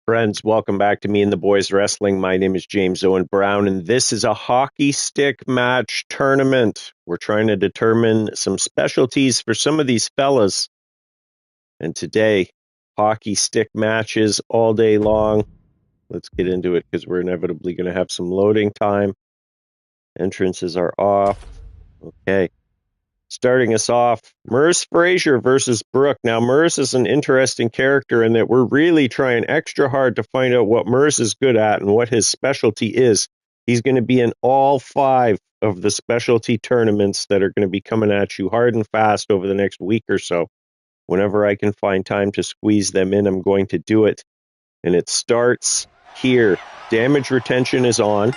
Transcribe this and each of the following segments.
Friends, welcome back to Me and the Boys Wrestling. My name is James Owen Brown, and this is a hockey stick match tournament. We're trying to determine some specialties for some of these fellas. And today, hockey stick matches all day long. Let's get into it because we're inevitably going to have some loading time. Entrances are off. Okay. Starting us off, Merce Frazier versus Brooke. Now, Merce is an interesting character in that we're really trying extra hard to find out what Merce is good at and what his specialty is. He's going to be in all 5 of the specialty tournaments that are going to be coming at you hard and fast over the next week or so. Whenever I can find time to squeeze them in, I'm going to do it. And it starts here. Damage retention is on,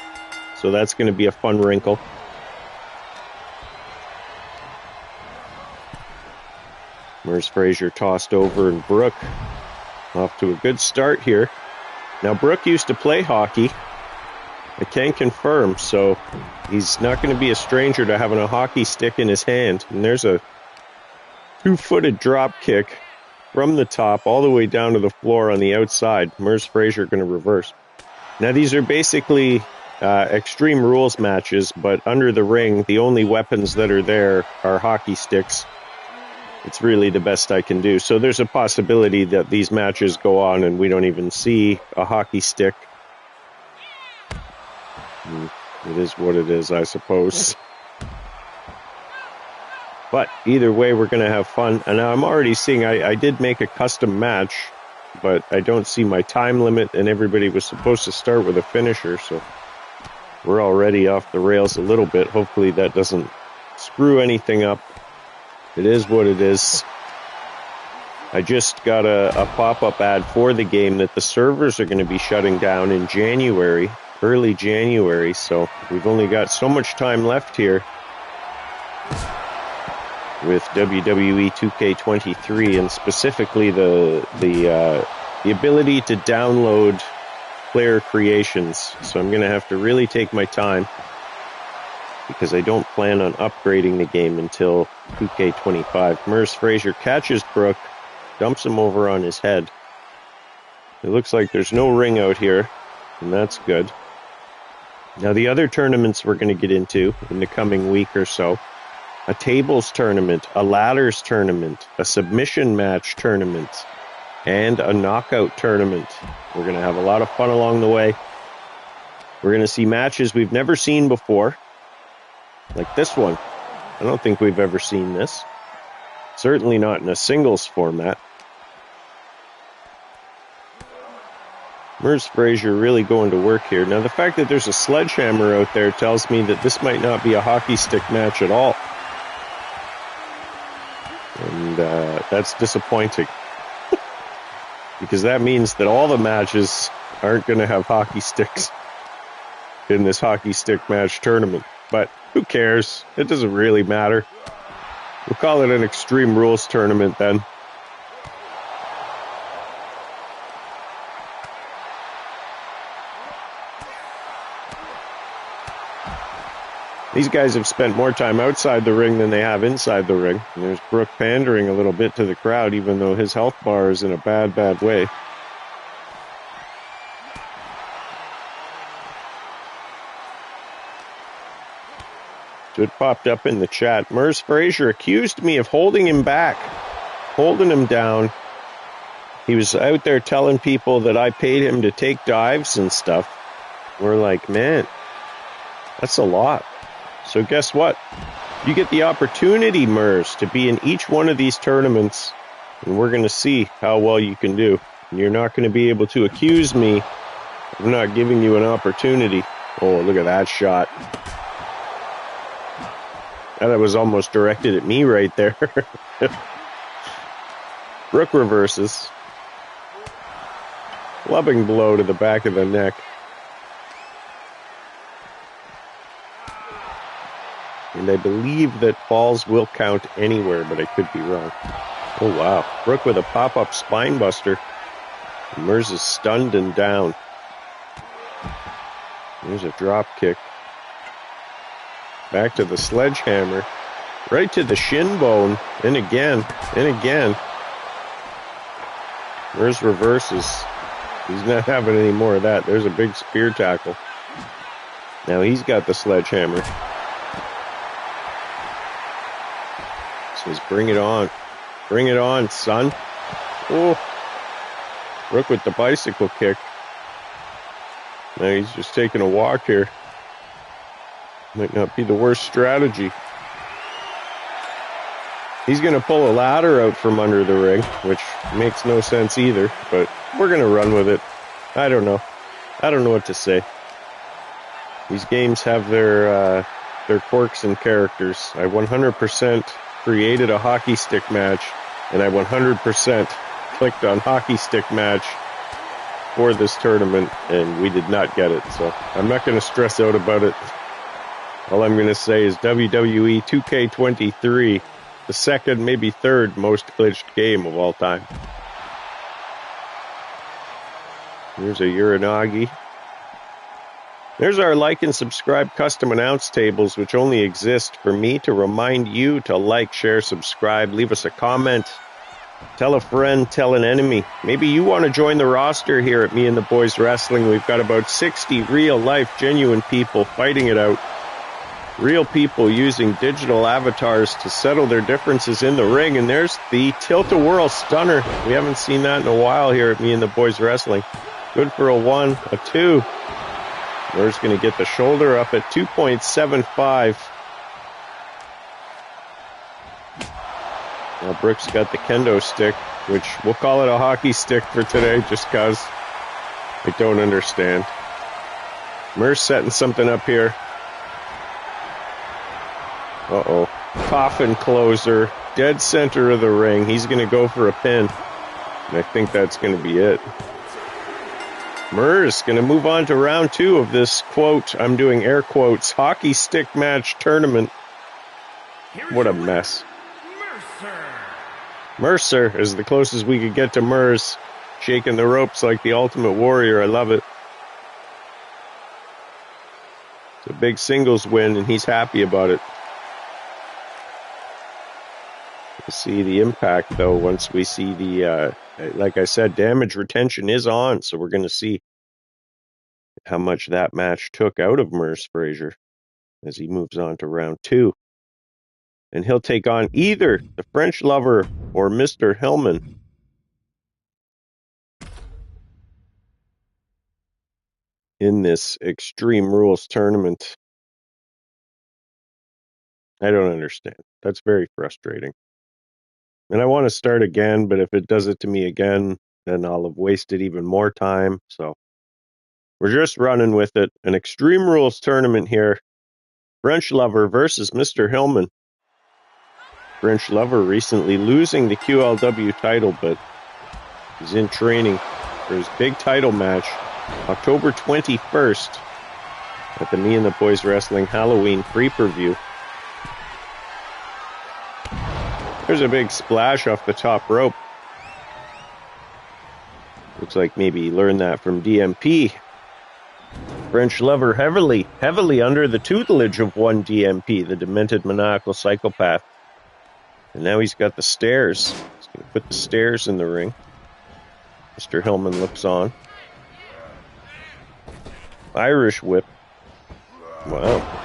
so that's going to be a fun wrinkle. Merce Frazier tossed over, and Brooke off to a good start here. Now, Brooke used to play hockey. I can confirm, so he's not going to be a stranger to having a hockey stick in his hand. And there's a 2-footed drop kick from the top all the way down to the floor on the outside. Merce Frazier going to reverse. Now, these are basically Extreme Rules matches, but under the ring, the only weapons that are there are hockey sticks. It's really the best I can do. So there's a possibility that these matches go on and we don't even see a hockey stick. It is what it is, I suppose. But either way, we're going to have fun. And I'm already seeing, I did make a custom match, but I don't see my time limit, and everybody was supposed to start with a finisher, so we're already off the rails a little bit. Hopefully that doesn't screw anything up. It is what it is. I just got a pop-up ad for the game that the servers are going to be shutting down in January, early January, so we've only got so much time left here with WWE 2K23, and specifically the ability to download player creations. So I'm going to have to really take my time, because I don't plan on upgrading the game until 2K25. Merce Frazier catches Brooke, dumps him over on his head. It looks like there's no ring out here, and that's good. Now, the other tournaments we're going to get into in the coming week or so: a tables tournament, a ladders tournament, a submission match tournament, and a knockout tournament. We're going to have a lot of fun along the way. We're going to see matches we've never seen before, like this one. I don't think we've ever seen this. Certainly not in a singles format. Merce Frazier really going to work here. Now, the fact that there's a sledgehammer out there tells me that this might not be a hockey stick match at all. And that's disappointing. Because that means that all the matches aren't going to have hockey sticks in this hockey stick match tournament. But who cares? It doesn't really matter. We'll call it an Extreme Rules tournament then. These guys have spent more time outside the ring than they have inside the ring. And there's Brooke pandering a little bit to the crowd, even though his health bar is in a bad, bad way. It popped up in the chat. Merce Frazier accused me of holding him back, holding him down. He was out there telling people that I paid him to take dives and stuff. We're like, man, that's a lot. So guess what? You get the opportunity, Merce, to be in each one of these tournaments, and we're going to see how well you can do. And you're not going to be able to accuse me of not giving you an opportunity. Oh, look at that shot. That was almost directed at me right there. Brooke reverses. Clubbing blow to the back of the neck. And I believe that falls will count anywhere, but I could be wrong. Oh, wow. Brooke with a pop-up spine buster. Merce is stunned and down. There's a drop kick. Back to the sledgehammer. Right to the shin bone. And again. And again. Merce reverses. He's not having any more of that. There's a big spear tackle. Now he's got the sledgehammer. Says, bring it on. Bring it on, son. Oh. Rook with the bicycle kick. Now he's just taking a walk here. Might not be the worst strategy. He's going to pull a ladder out from under the ring, which makes no sense either, but we're going to run with it. I don't know. I don't know what to say. These games have their quirks and characters. I 100% created a hockey stick match, and I 100% clicked on hockey stick match for this tournament, and we did not get it. So I'm not going to stress out about it. All I'm going to say is WWE 2K23, the second, maybe third most glitched game of all time. Here's a Uranagi. There's our like and subscribe custom announce tables, which only exist for me to remind you to like, share, subscribe, leave us a comment, tell a friend, tell an enemy. Maybe you want to join the roster here at Me and the Boys Wrestling. We've got about 60 real-life, genuine people fighting it out. Real people using digital avatars to settle their differences in the ring. And there's the tilt-a-whirl stunner. We haven't seen that in a while here at Me and the Boys Wrestling. Good for a 1, a 2. We're just going to get the shoulder up at 2.75. Now Brooks got the kendo stick, which we'll call it a hockey stick for today just because I don't understand. Merce setting something up here. Uh-oh. Coffin closer. Dead center of the ring. He's going to go for a pin. And I think that's going to be it. Merce going to move on to round 2 of this, quote, I'm doing air quotes, hockey stick match tournament. What a mess. Mercer is the closest we could get to Merce. Shaking the ropes like the Ultimate Warrior. I love it. It's a big singles win, and he's happy about it. We'll see the impact, though, once we see the, like I said, damage retention is on, so we're going to see how much that match took out of Merce Frazier as he moves on to round 2. And he'll take on either the French Lover or Mr. Hillman. In this Extreme Rules tournament. I don't understand. That's very frustrating. And I want to start again, but if it does it to me again, then I'll have wasted even more time. So we're just running with it. An Extreme Rules tournament here. French Lover versus Mr. Hillman. French Lover recently losing the QLW title, but he's in training for his big title match, October 21st, at the Me and the Boys Wrestling Halloween free-per-view. There's a big splash off the top rope. Looks like maybe he learned that from DMP. French Lover heavily under the tutelage of one DMP, the Demented Maniacal Psychopath. And now he's got the stairs. He's going to put the stairs in the ring. Mr. Hillman looks on. Irish whip. Wow.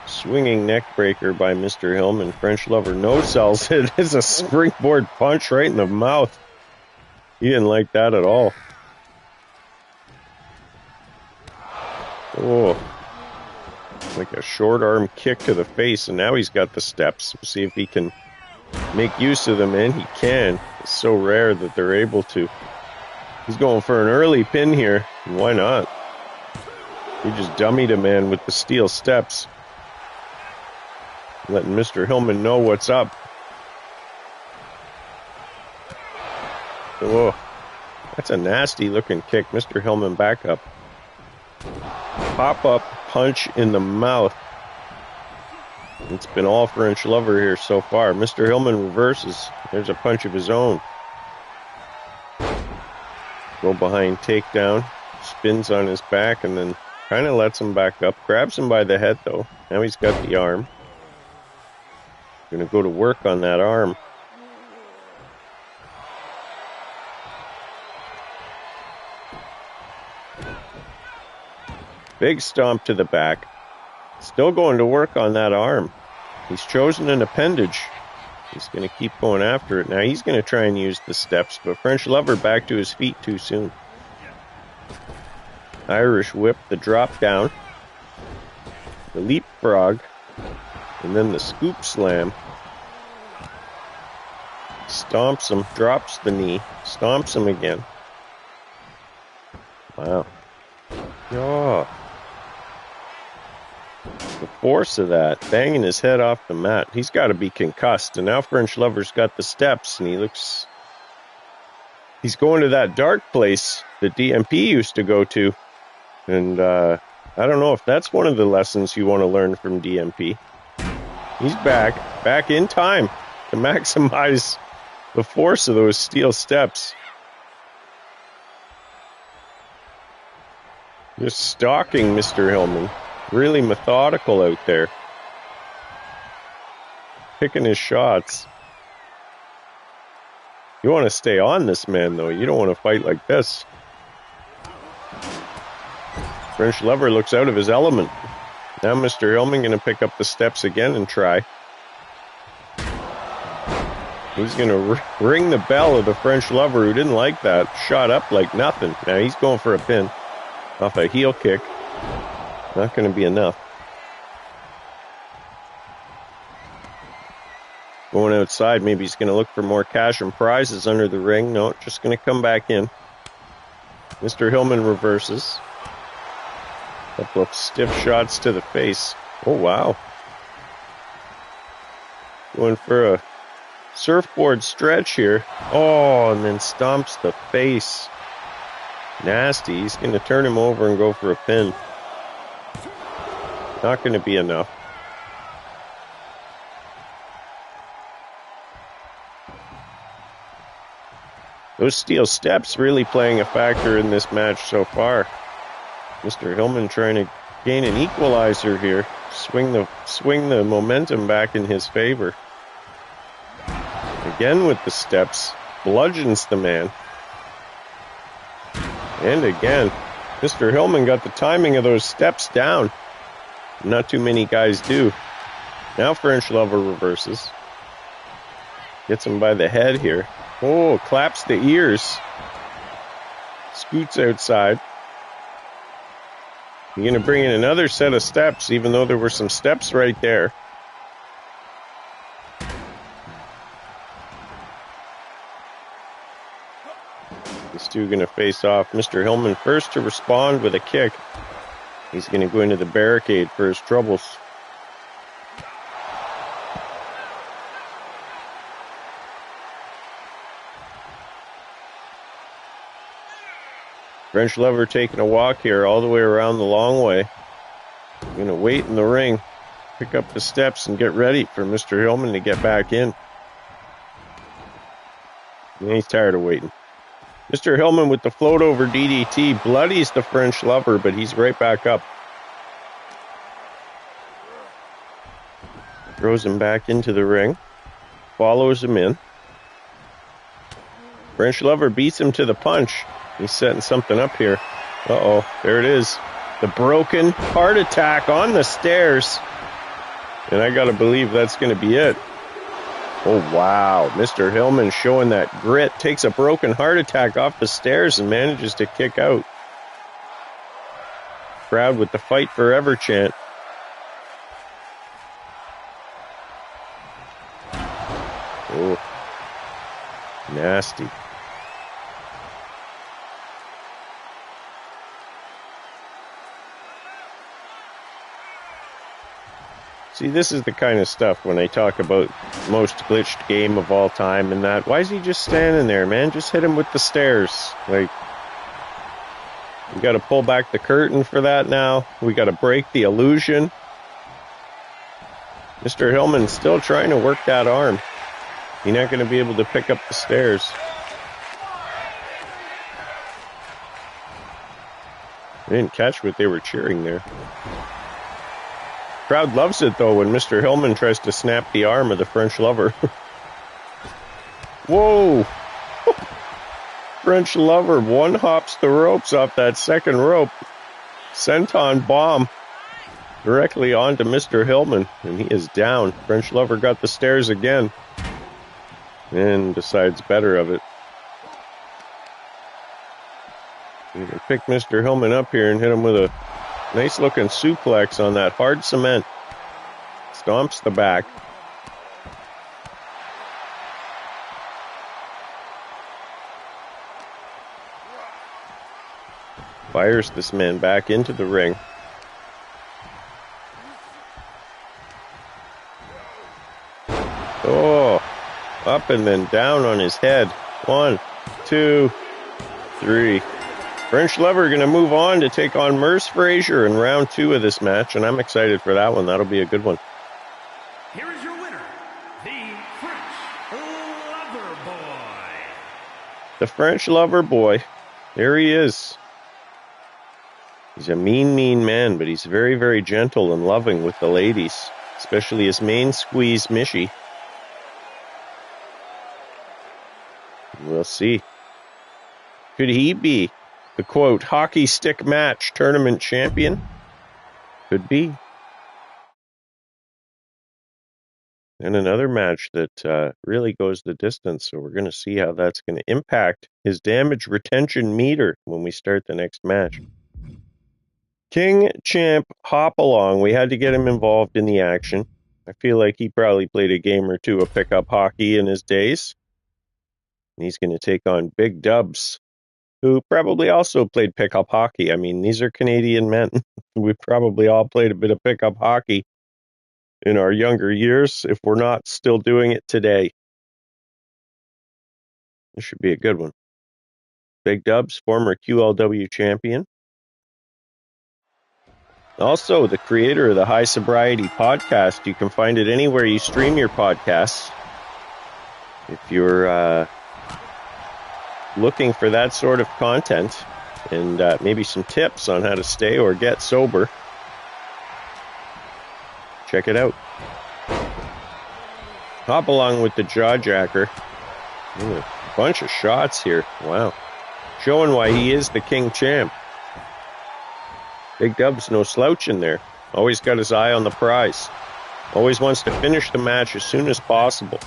Swinging neck breaker by Mr. Hillman. French Lover no-sells it. It's a springboard punch right in the mouth. He didn't like that at all. Oh. Like a short arm kick to the face, and now he's got the steps. We'll see if he can make use of them, and he can. It's so rare that they're able to. He's going for an early pin here. Why not? He just dummied a man with the steel steps. Letting Mr. Hillman know what's up. Oh, that's a nasty looking kick. Mr. Hillman back up. Pop-up punch in the mouth. It's been all French Lover here so far. Mr. Hillman reverses. There's a punch of his own. Go behind takedown. Spins on his back and then kind of lets him back up. Grabs him by the head though. Now he's got the arm. Going to go to work on that arm. Big stomp to the back. Still going to work on that arm. He's chosen an appendage. He's going to keep going after it. Now he's going to try and use the steps, but French Lover back to his feet too soon. Irish whip, the drop down. The leapfrog. And then the scoop slam. Stomps him, drops the knee, stomps him again. Wow. Oh. The force of that, banging his head off the mat. He's got to be concussed. And now French Lover's got the steps, and he's going to that dark place that DMP used to go to. And I don't know if that's one of the lessons you want to learn from DMP. He's back in time to maximize the force of those steel steps. Just stalking Mr. Hillman. Really methodical out there. Picking his shots. You want to stay on this man, though. You don't want to fight like this. French Lover looks out of his element. Now Mr. Hillman going to pick up the steps again and try. He's going to ring the bell of the French Lover who didn't like that. Shot up like nothing. Now he's going for a pin. Off a heel kick. Not going to be enough. Going outside, maybe he's going to look for more cash and prizes under the ring. No, just going to come back in. Mr. Hillman reverses. Couple of stiff shots to the face. Oh, wow. Going for a surfboard stretch here. Oh, and then stomps the face. Nasty. He's going to turn him over and go for a pin. Not going to be enough. Those steel steps really playing a factor in this match so far. Mr. Hillman trying to gain an equalizer here. Swing the momentum back in his favor. Again with the steps. Bludgeons the man. And again. Mr. Hillman got the timing of those steps down. Not too many guys do. Now French Lover reverses. Gets him by the head here. Oh, claps the ears. Scoots outside. You're going to bring in another set of steps, even though there were some steps right there. These two are going to face off. Mr. Hillman first to respond with a kick. He's going to go into the barricade for his troubles. French Lover taking a walk here all the way around the long way. Going to wait in the ring, pick up the steps, and get ready for Mr. Hillman to get back in. And he's tired of waiting. Mr. Hillman with the float over DDT bloodies the French Lover, but he's right back up. Throws him back into the ring. Follows him in. French Lover beats him to the punch. He's setting something up here. Uh-oh, there it is. The broken heart attack on the stairs. And I gotta believe that's gonna be it. Oh, wow. Mr. Hillman showing that grit. Takes a broken heart attack off the stairs and manages to kick out. Crowd with the fight forever chant. Oh, nasty. See, this is the kind of stuff when I talk about most glitched game of all time and that. Why is he just standing there, man? Just hit him with the stairs. Like, we got to pull back the curtain for that now. We got to break the illusion. Mr. Hillman's still trying to work that arm. He's not going to be able to pick up the stairs. I didn't catch what they were cheering there. Crowd loves it, though, when Mr. Hillman tries to snap the arm of the French Lover. Whoa! French Lover one-hops the ropes off that second rope. senton bomb directly onto Mr. Hillman, and he is down. French Lover got the stairs again and decides better of it. You can pick Mr. Hillman up here and hit him with a nice looking suplex on that hard cement. Stomps the back. Fires this man back into the ring. Oh, up and then down on his head. 1, 2, 3. French Lover going to move on to take on Merce Frazier in round 2 of this match, and I'm excited for that one. That'll be a good one. Here is your winner, the French Lover Boy. The French Lover Boy. There he is. He's a mean, mean man, but he's very, very gentle and loving with the ladies, especially his main squeeze, Mishi. We'll see. Could he be the, quote, hockey stick match tournament champion? Could be. And another match that really goes the distance, so we're going to see how that's going to impact his damage retention meter when we start the next match. King Champ Hopalong, we had to get him involved in the action. I feel like he probably played a game or two of pickup hockey in his days. And he's going to take on Big Dubs, who probably also played pickup hockey. I mean, these are Canadian men. We probably all played a bit of pickup hockey in our younger years, if we're not still doing it today. This should be a good one. Big Dubs, former QLW champion. Also, the creator of the High Sobriety podcast. You can find it anywhere you stream your podcasts. If you're looking for that sort of content and maybe some tips on how to stay or get sober, check it out. Hop along with the Jawjacker. A bunch of shots here. Wow. Showing why he is the King Champ. Big Dub's no slouch in there. Always got his eye on the prize. Always wants to finish the match as soon as possible.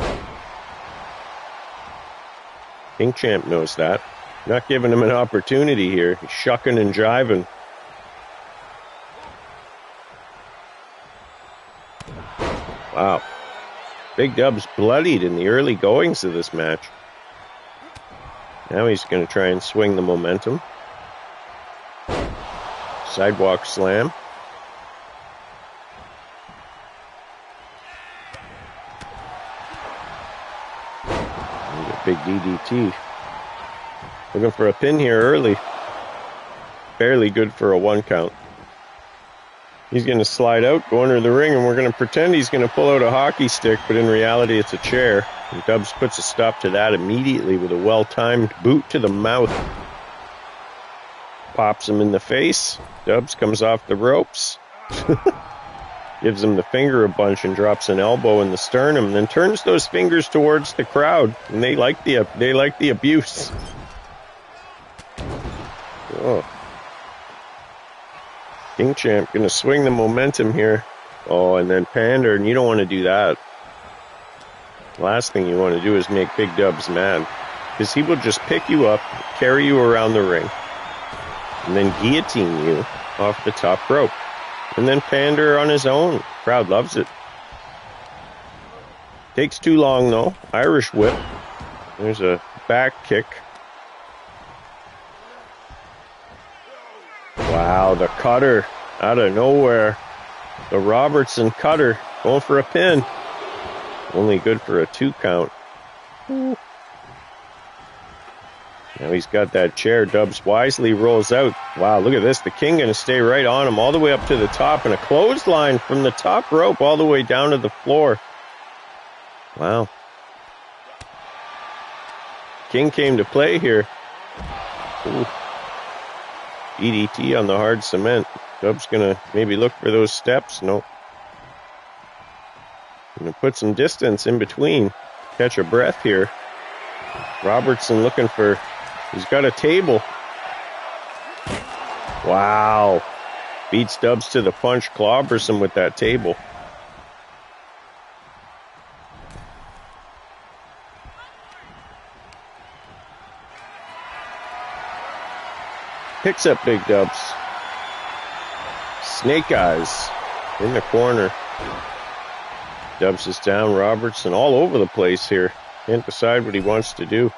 King Champ knows that. Not giving him an opportunity here. He's shucking and jiving. Wow. Big Dub's bloodied in the early goings of this match. Now he's going to try and swing the momentum. Sidewalk slam. And a big DDT. Looking for a pin here early. Barely good for a 1 count. He's going to slide out, go under the ring, and we're going to pretend he's going to pull out a hockey stick, but in reality it's a chair. And Dubs puts a stop to that immediately with a well-timed boot to the mouth. Pops him in the face. Dubs comes off the ropes. Gives him the finger a bunch and drops an elbow in the sternum, then turns those fingers towards the crowd, and they like the abuse. Oh. King Champ going to swing the momentum here. Oh, and then pander, and you don't want to do that. Last thing you want to do is make Big Dubs mad, because he will just pick you up, carry you around the ring, and then guillotine you off the top rope. And then pander on his own. Crowd loves it. Takes too long, though. Irish whip. There's a back kick. Wow, the cutter out of nowhere. The Robertson cutter going for a pin. Only good for a 2 count. Now he's got that chair. Dubs wisely rolls out. Wow, look at this. The King going to stay right on him all the way up to the top, and a clothesline from the top rope all the way down to the floor. Wow. King came to play here. Ooh. DDT on the hard cement. Dubs going to maybe look for those steps. Nope. Going to put some distance in between. Catch a breath here. Robertson looking for... He's got a table. Wow. Beats Dubs to the punch, clobbers him with that table. Picks up Big Dubs. Snake Eyes in the corner. Dubs is down. Robertson all over the place here. Can't decide what he wants to do.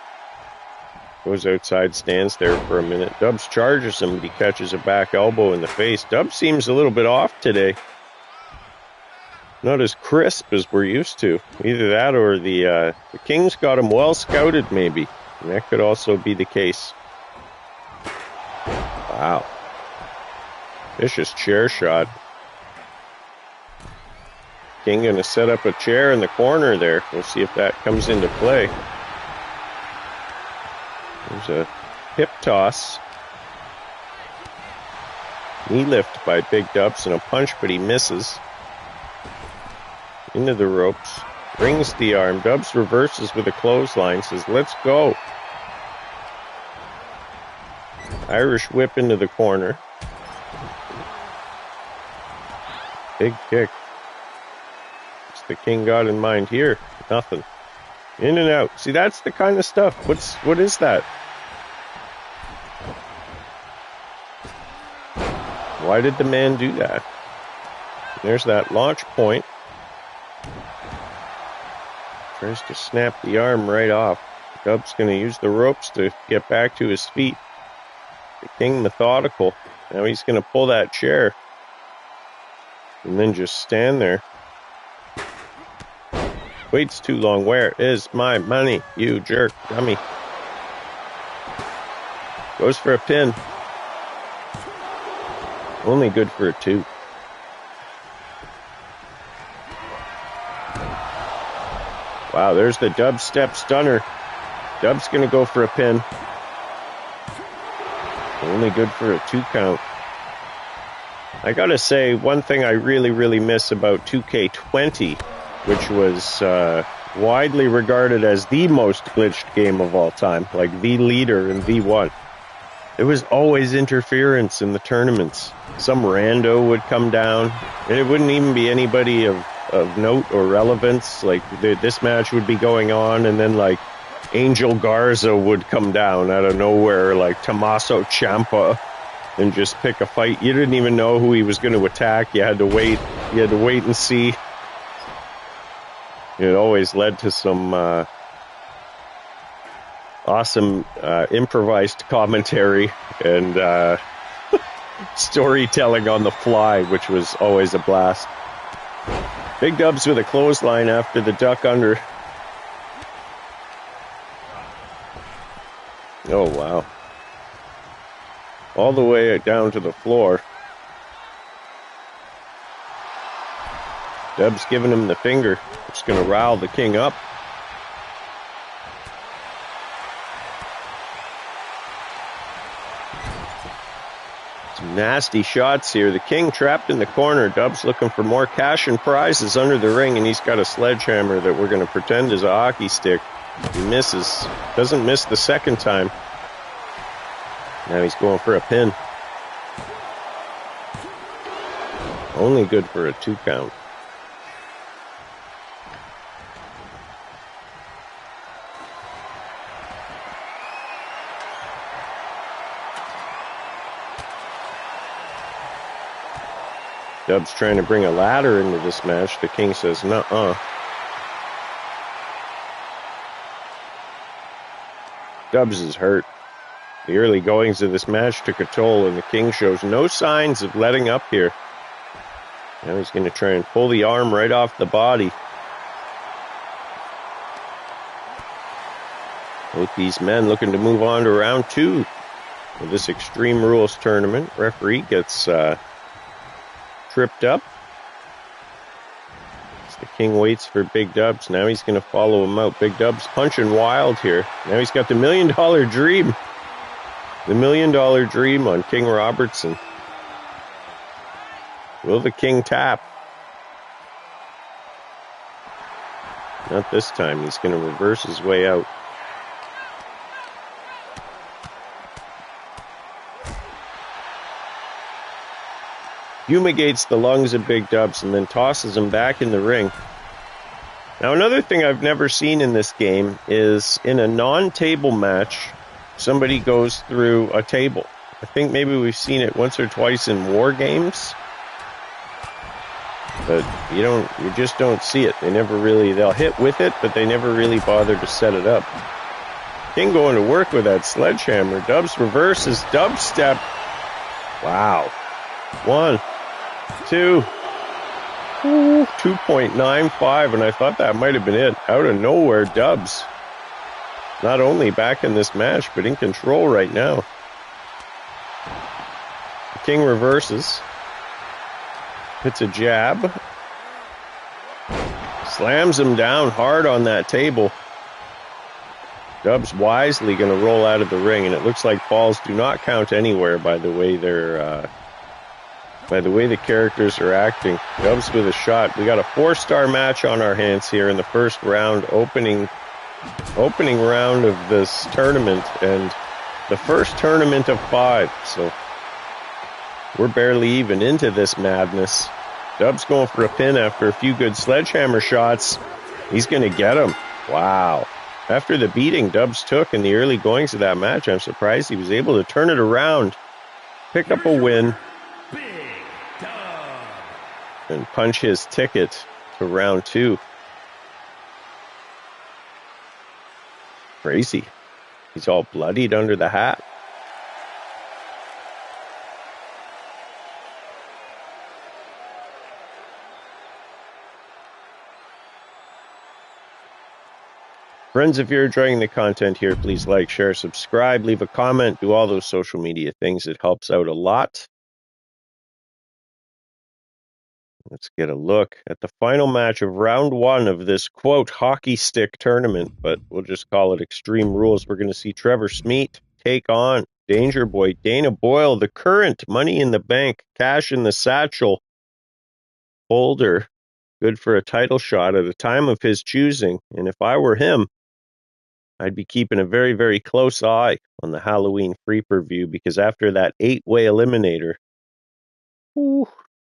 Goes outside, stands there for a minute. Dubs charges him, but he catches a back elbow in the face. Dubs seems a little bit off today. Not as crisp as we're used to. Either that or the King's got him well scouted, maybe. And that could also be the case. Wow. Vicious chair shot. King going to set up a chair in the corner there. We'll see if that comes into play. There's a hip toss. Knee lift by Big Dubs and a punch, but he misses. Into the ropes. Rings the arm. Dubs reverses with a clothesline. Says, let's go. Irish whip into the corner. Big kick. What's the King got in mind here? Nothing. In and out. See, that's the kind of stuff. What is that? Why did the man do that? There's that launch point. Tries to snap the arm right off. Dub's going to use the ropes to get back to his feet. The King methodical. Now he's going to pull that chair. And then just stand there. Waits too long. Where is my money, you jerk dummy? Goes for a pin. Only good for a 2. Wow, there's the Dub step stunner. Dub's going to go for a pin. Only good for a 2 count. I got to say, one thing I really, really miss about 2K20, which was widely regarded as the most glitched game of all time, like the leader in V1. There was always interference in the tournaments. Some rando would come down, and it wouldn't even be anybody of note or relevance. Like, this match would be going on, and then, like, Angel Garza would come down out of nowhere, like Tommaso Ciampa, and just pick a fight. You didn't even know who he was going to attack. You had to wait. You had to wait and see. It always led to some awesome improvised commentary and storytelling on the fly, which was always a blast. Big Dubs with a clothesline after the duck under. Oh, wow. All the way down to the floor. Dubs giving him the finger. It's going to rile the King up. Some nasty shots here. The King trapped in the corner. Dubs looking for more cash and prizes under the ring, and he's got a sledgehammer that we're going to pretend is a hockey stick. He misses. Doesn't miss the second time. Now he's going for a pin. Only good for a 2 count. Dubs trying to bring a ladder into this match. The King says, nuh-uh. Dubs is hurt. The early goings of this match took a toll, and the King shows no signs of letting up here. Now he's going to try and pull the arm right off the body. Both these men looking to move on to round 2 of this Extreme Rules tournament. Referee gets tripped up. The King waits for Big Dubs. Now he's going to follow him out. Big Dubs punching wild here. Now he's got the $1 Million Dream. The $1 Million Dream on King Robertson. Will the King tap? Not this time. He's going to reverse his way out. fumigates the lungs of Big Dubs, and then tosses him back in the ring. Now, another thing I've never seen in this game is in a non-table match, somebody goes through a table. I think maybe we've seen it once or twice in War Games, but you just don't see it. They'll hit with it, but they never really bother to set it up. King going to work with that sledgehammer. Dubs reverses, dubstep. Wow. 1, 2, 2.95, and I thought that might have been it. Out of nowhere, Dubs. Not only back in this match, but in control right now. King reverses. Hits a jab. Slams him down hard on that table. Dubs wisely going to roll out of the ring, and it looks like falls do not count anywhere by the way the characters are acting. Dubs with a shot. We got a 4-star match on our hands here in the first round, opening round of this tournament, and the first tournament of 5. So we're barely even into this madness. Dubs going for a pin after a few good sledgehammer shots. He's going to get him. Wow. After the beating Dubs took in the early goings of that match, I'm surprised he was able to turn it around, pick up a win, and punch his ticket to round 2. Crazy. He's all bloodied under the hat. Friends, if you're enjoying the content here, please like, share, subscribe, leave a comment, do all those social media things. It helps out a lot. Let's get a look at the final match of round 1 of this, quote, hockey stick tournament, but we'll just call it Extreme Rules. We're going to see Trevor Smeet take on Danger Boy Dana Boyle, the current Money in the Bank, Cash in the Satchel holder, good for a title shot at a time of his choosing. And if I were him, I'd be keeping a very, very close eye on the Halloween free per-view, because after that 8-way eliminator,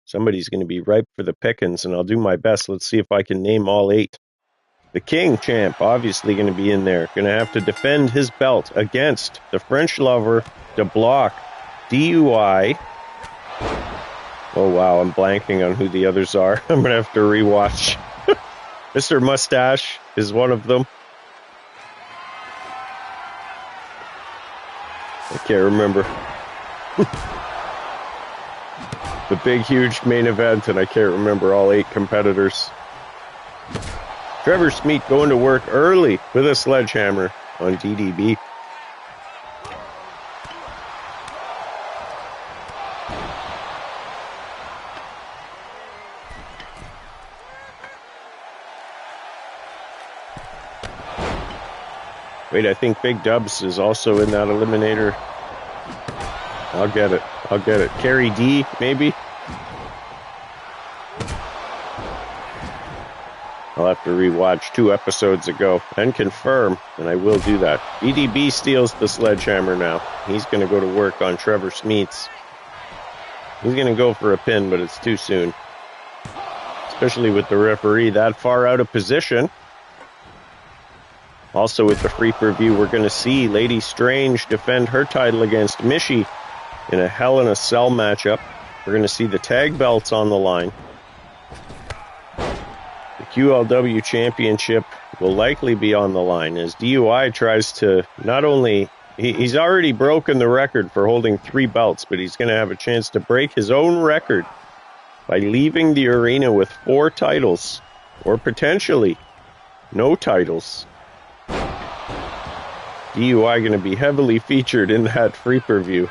somebody's going to be ripe for the pickings, and I'll do my best. Let's see if I can name all 8. The King champ, obviously going to be in there. Going to have to defend his belt against the French lover, De Block, DUI. Oh, wow, I'm blanking on who the others are. I'm going to have to rewatch. Mr. Mustache is one of them. I can't remember. The big, huge main event, and I can't remember all 8 competitors. Trevor Smeet going to work early with a sledgehammer on DDB. Wait, I think Big Dubs is also in that eliminator. I'll get it. Carrie D, maybe? I'll have to rewatch 2 episodes ago and confirm, and I will do that. DDB steals the sledgehammer now. He's going to go to work on Trevor Smeets. He's going to go for a pin, but it's too soon. Especially with the referee that far out of position. Also with the free per-view, we're going to see Lady Strange defend her title against Mishi in a Hell in a Cell matchup. We're going to see the tag belts on the line. The QLW Championship will likely be on the line as DUI tries to not only... He's already broken the record for holding 3 belts, but he's going to have a chance to break his own record by leaving the arena with 4 titles, or potentially no titles. DUI going to be heavily featured in that free per-view,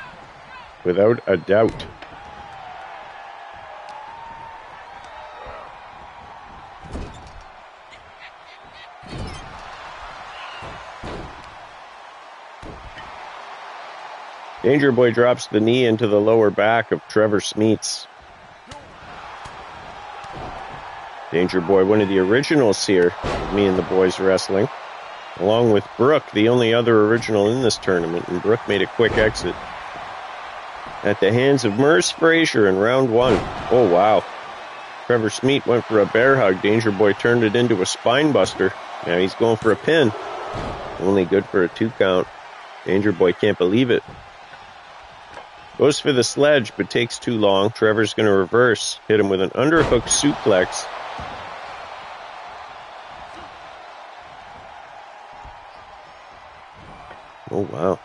without a doubt. Danger Boy drops the knee into the lower back of Trevor Smeets. Danger Boy, one of the originals here, Me and the Boys Wrestling, along with Brooke, the only other original in this tournament, and Brooke made a quick exit. at the hands of Merce Frazier in round 1. Oh, wow. Trevor Smeet went for a bear hug. Danger Boy turned it into a spine buster. Now he's going for a pin. Only good for a 2 count. Danger Boy can't believe it. Goes for the sledge, but takes too long. Trevor's going to reverse. Hit him with an underhook suplex. Oh, wow.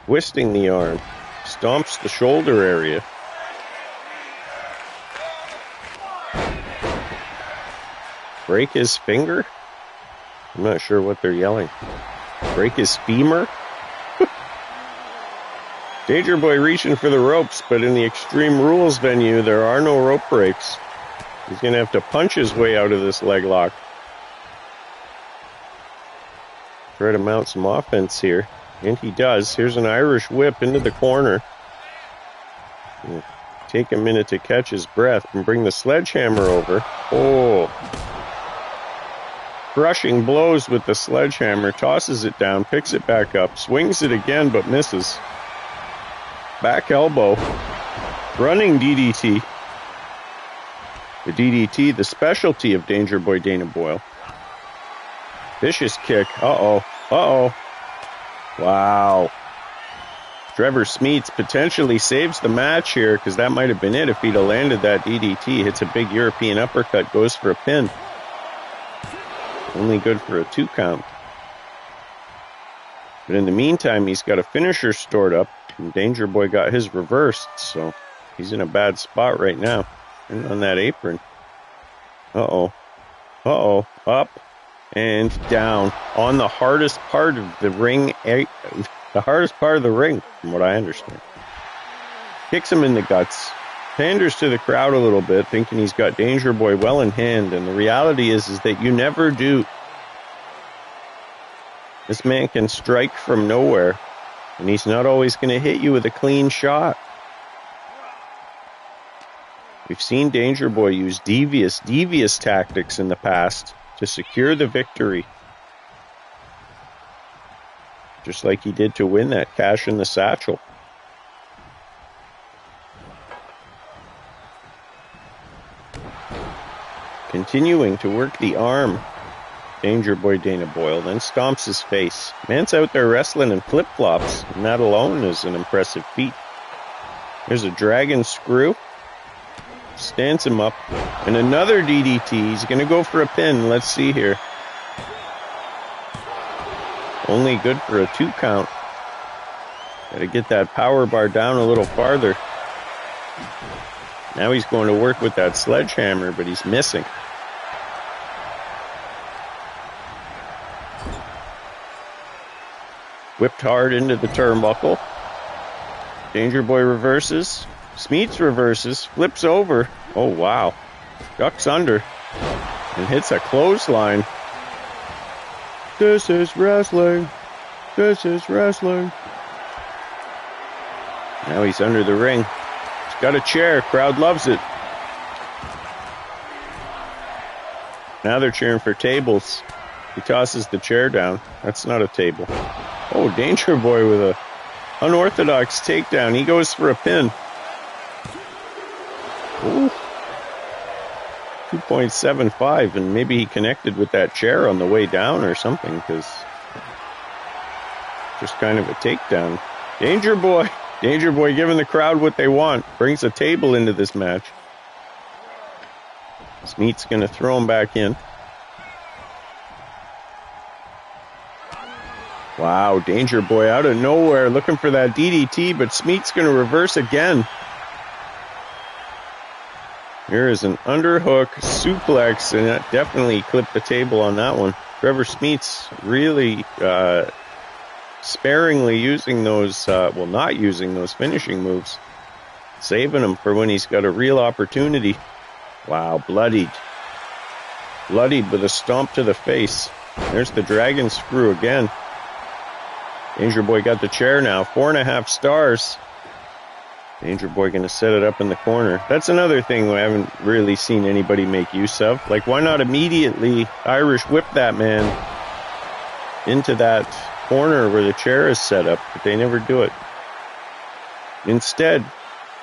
Twisting the arm. Stomps the shoulder area. Break his finger? I'm not sure what they're yelling. Break his femur? Danger Boy reaching for the ropes, but in the Extreme Rules venue, there are no rope breaks. He's going to have to punch his way out of this leg lock. Try to mount some offense here. And he does. Here's an Irish whip into the corner. Take a minute to catch his breath and bring the sledgehammer over. Oh. Crushing blows with the sledgehammer. Tosses it down, picks it back up, swings it again but misses. Back elbow. Running DDT. The DDT, the specialty of Danger Boy Dana Boyle. Vicious kick. Uh-oh. Uh-oh. Wow. Trevor Smeets potentially saves the match here because that might have been it if he'd have landed that DDT. Hits a big European uppercut, goes for a pin. Only good for a 2 count. But in the meantime, he's got a finisher stored up. And Danger Boy got his reversed, so he's in a bad spot right now. And on that apron. Uh-oh. Uh-oh. Up and down. On the hardest part of the ring. The hardest part of the ring, from what I understand. Kicks him in the guts. Panders to the crowd a little bit, thinking he's got Danger Boy well in hand. And the reality is that you never do. This man can strike from nowhere. And he's not always going to hit you with a clean shot. We've seen Danger Boy use devious tactics in the past to secure the victory. Just like he did to win that Cash in the Satchel. Continuing to work the arm. Danger Boy Dana Boyle then stomps his face. Man's out there wrestling in flip-flops, and that alone is an impressive feat. There's a dragon screw. Stands him up. And another DDT. He's going to go for a pin. Let's see here. Only good for a 2 count. Got to get that power bar down a little farther. Now he's going to work with that sledgehammer, but he's missing. Whipped hard into the turnbuckle. Danger Boy reverses. Smeets reverses. Flips over. Oh, wow. Ducks under. And hits a clothesline. This is wrestling. This is wrestling. Now he's under the ring. He's got a chair. Crowd loves it. Now they're cheering for tables. He tosses the chair down. That's not a table. Oh, Danger Boy with a unorthodox takedown. He goes for a pin. Ooh. 2.75, and maybe he connected with that chair on the way down or something, because just kind of a takedown. Danger Boy giving the crowd what they want. Brings a table into this match. Smeet's going to throw him back in. Wow, Danger Boy out of nowhere looking for that DDT, but Smeet's going to reverse again. Here is an underhook suplex, and that definitely clipped the table on that one. Trevor Smeets really sparingly using those, not using those finishing moves. Saving them for when he's got a real opportunity. Wow, bloodied. Bloodied with a stomp to the face. There's the dragon screw again. Danger Boy got the chair now. 4.5 stars. Danger Boy going to set it up in the corner. That's another thing we haven't really seen anybody make use of. Like, why not immediately Irish whip that man into that corner where the chair is set up? But they never do it. Instead,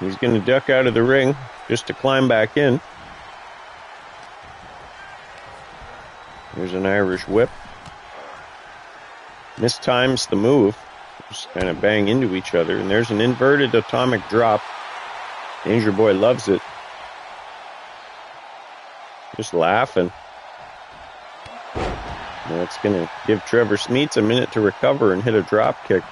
he's going to duck out of the ring just to climb back in. There's an Irish whip. Mistimes the move. Just kind of bang into each other. And there's an inverted atomic drop. Danger Boy loves it. Just laughing. That's going to give Trevor Smeets a minute to recover and hit a drop kick.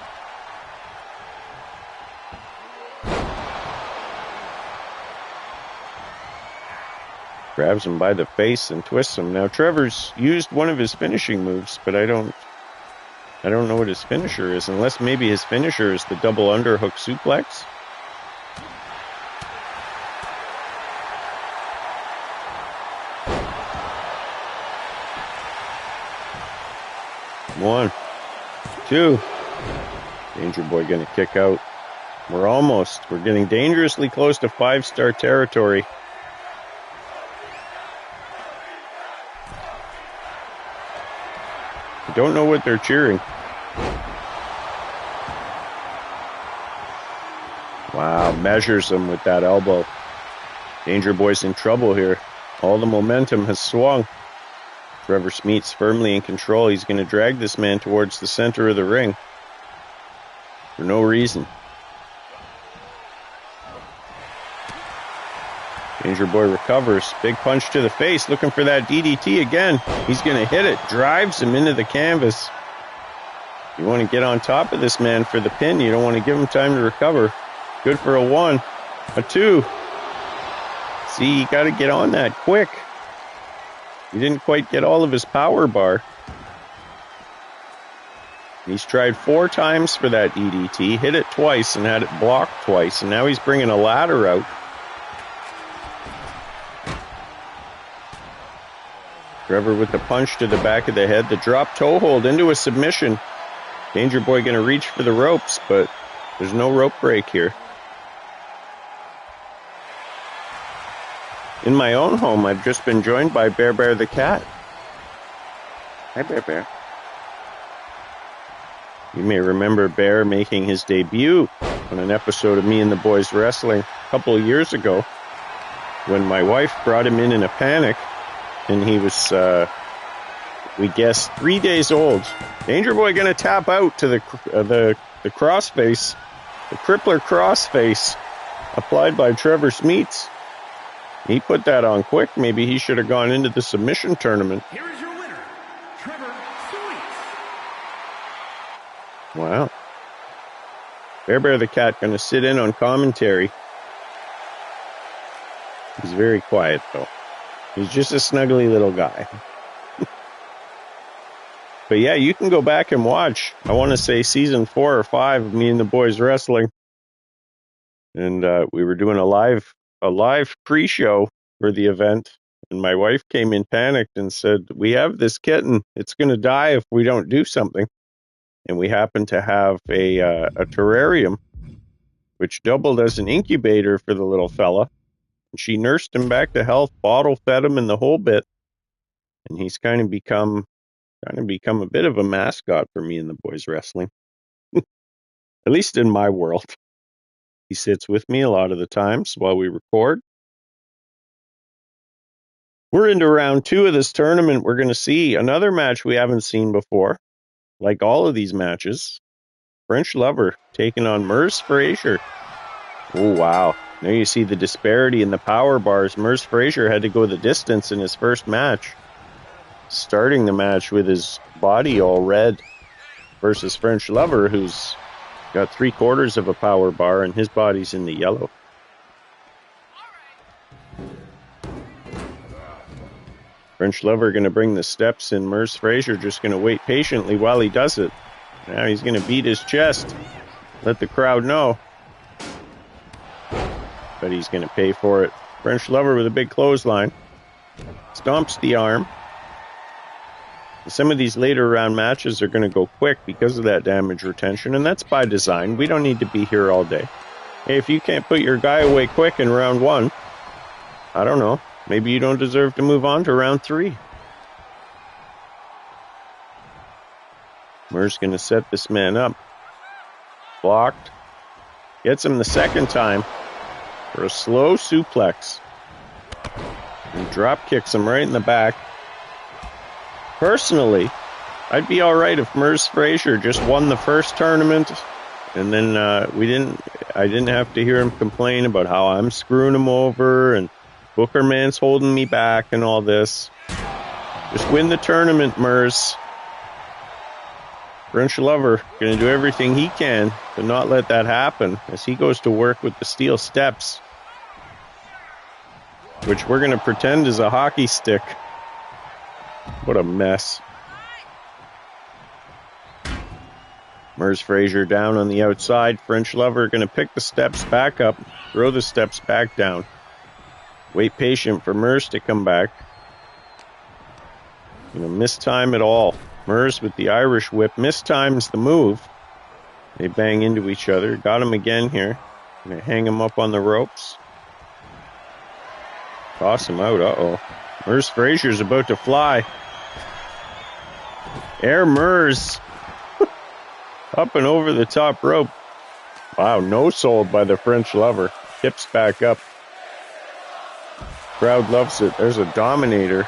Grabs him by the face and twists him. Now Trevor's used one of his finishing moves, but I don't know what his finisher is, unless maybe his finisher is the double underhook suplex. One, two. Danger Boy gonna kick out. We're getting dangerously close to 5-star territory. I don't know what they're cheering. Wow, measures him with that elbow. Danger Boy's in trouble here. All the momentum has swung. Trevor Smeets firmly in control. He's going to drag this man towards the center of the ring. For no reason. Danger Boy recovers. Big punch to the face. Looking for that DDT again. He's going to hit it. Drives him into the canvas. You want to get on top of this man for the pin. You don't want to give him time to recover. Good for a 1. A 2. See, you got to get on that quick. He didn't quite get all of his power bar. He's tried 4 times for that DDT, hit it twice and had it blocked twice, and now he's bringing a ladder out. Trevor with the punch to the back of the head, the drop toe hold into a submission. Danger Boy going to reach for the ropes, but there's no rope break here. In my own home, I've just been joined by Bear Bear the cat. Hi, Bear Bear. You may remember Bear making his debut on an episode of Me and the Boys Wrestling a couple of years ago when my wife brought him in a panic, and he was, we guessed, 3 days old. Danger Boy going to tap out to the crossface, the crippler crossface applied by Trevor Smeets. He put that on quick. Maybe he should have gone into the submission tournament. Here is your winner, Trevor Smeets. Wow. Bear Bear the cat going to sit in on commentary. He's very quiet, though. He's just a snuggly little guy. But yeah, you can go back and watch. I want to say season 4 or 5 of Me and the Boys Wrestling. And we were doing a live pre-show for the event, and my wife came in panicked and said, "We have this kitten. It's going to die if we don't do something." And we happened to have a terrarium, which doubled as an incubator for the little fella. And she nursed him back to health, bottle fed him, and the whole bit. And he's kind of become a bit of a mascot for Me and the Boys Wrestling, at least in my world. He sits with me a lot of the times while we record. We're into round 2 of this tournament. We're going to see another match we haven't seen before. Like all of these matches, French Lover taking on Merz Frazier. Oh, wow. Now you see the disparity in the power bars. Merz Frazier had to go the distance in his first match, starting the match with his body all red, versus French Lover, who's got 3/4 of a power bar, and his body's in the yellow. French Lover going to bring the steps in. Merz Frazier just going to wait patiently while he does it. Now he's going to beat his chest. Let the crowd know. But he's going to pay for it. French Lover with a big clothesline. Stomps the arm. Some of these later round matches are going to go quick because of that damage retention, and that's by design. We don't need to be here all day. Hey, if you can't put your guy away quick in round 1, I don't know. Maybe you don't deserve to move on to round 3. Merz going to set this man up. Blocked. Gets him the second time for a slow suplex. And drop kicks him right in the back. Personally, I'd be all right if Merz Frazier just won the first tournament, and then I didn't have to hear him complain about how I'm screwing him over and Booker Man's holding me back and all this. Just win the tournament, Merz. French Lover going to do everything he can to not let that happen as he goes to work with the steel steps, which we're going to pretend is a hockey stick. What a mess. Merz Frazier down on the outside. French Lover going to pick the steps back up, throw the steps back down. Wait patient for Merz to come back. Miss time at all. Merz with the Irish whip mistimes the move. They bang into each other. Got him again here. Gonna hang him up on the ropes. Toss him out. Uh-oh. Merz Frazier's about to fly. Air Merz. Up and over the top rope. Wow, no sold by the French Lover. Tips back up. Crowd loves it. There's a Dominator.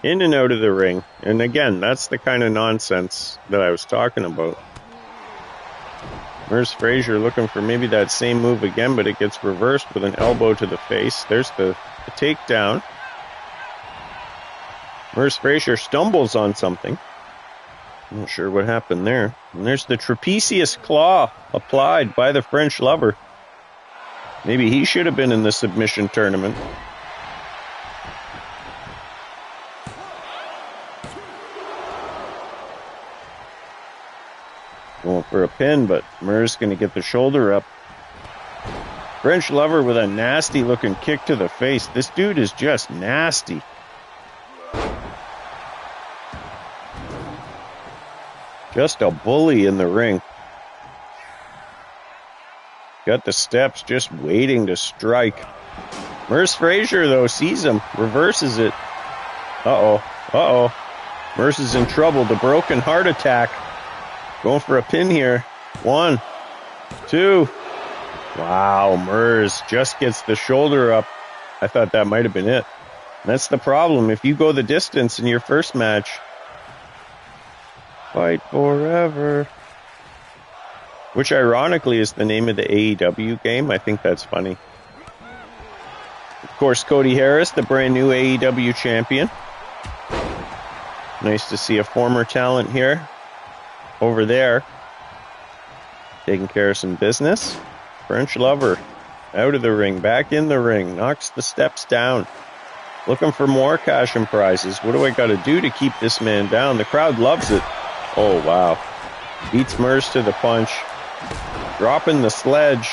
In and out of the ring. And again, that's the kind of nonsense that I was talking about. Merz Frazier looking for maybe that same move again, but it gets reversed with an elbow to the face. There's the takedown. Merz Frazier stumbles on something. Not sure what happened there. And there's the trapezius claw applied by the French Lover. Maybe he should have been in the submission tournament. Going for a pin, but Merz going to get the shoulder up. French Lover with a nasty looking kick to the face. This dude is just nasty. Just a bully in the ring. Got the steps just waiting to strike. Merz Frazier, though, sees him. Reverses it. Uh-oh. Uh-oh. Merz is in trouble. The broken heart attack. Going for a pin here. 1, 2. Wow, Merz just gets the shoulder up. I thought that might have been it. That's the problem. If you go the distance in your first match, fight forever. Which ironically is the name of the AEW game. I think that's funny. Of course, Cody Harris, the brand new AEW champion. Nice to see a former talent here. Over there, taking care of some business. French Lover out of the ring, back in the ring, knocks the steps down. Looking for more cash and prizes. What do I got to do to keep this man down? The crowd loves it. Oh, wow. Beats Merz to the punch. Dropping the sledge.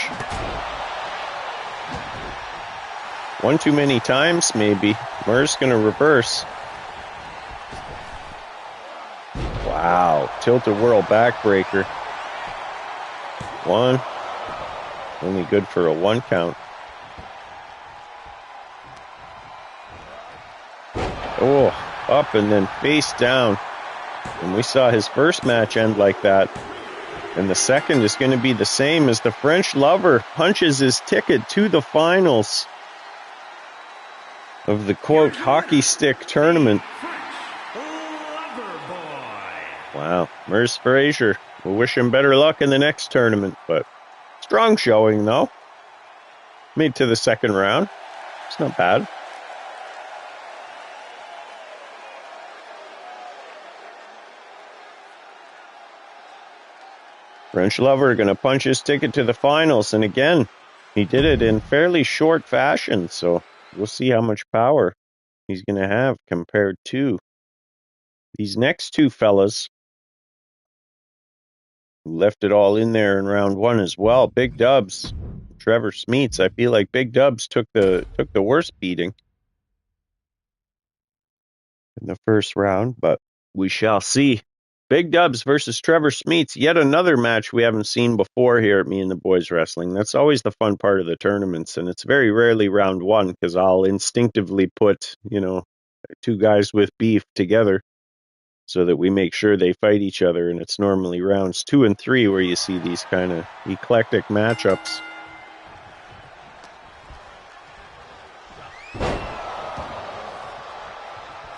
One too many times, maybe. Merz going to reverse. Wow, tilt-a-whirl backbreaker. 1. Only good for a 1 count. Oh, up and then face down. And we saw his first match end like that. And the second is going to be the same as the French Lover punches his ticket to the finals of the, quote, hockey stick tournament. Wow, Merz Frazier. We'll wish him better luck in the next tournament, but strong showing, though. Made to the second round. It's not bad. French Lover going to punch his ticket to the finals, and again, he did it in fairly short fashion, so we'll see how much power he's going to have compared to these next two fellas. Left it all in there in round 1 as well. Big Dubs, Trevor Smeets. I feel like Big Dubs took the worst beating in the first round, but we shall see. Big Dubs versus Trevor Smeets. Yet another match we haven't seen before here at Me and the Boys Wrestling. That's always the fun part of the tournaments, and it's very rarely round one because I'll instinctively put, two guys with beef together so that we make sure they fight each other, and it's normally rounds 2 and 3 where you see these kind of eclectic matchups.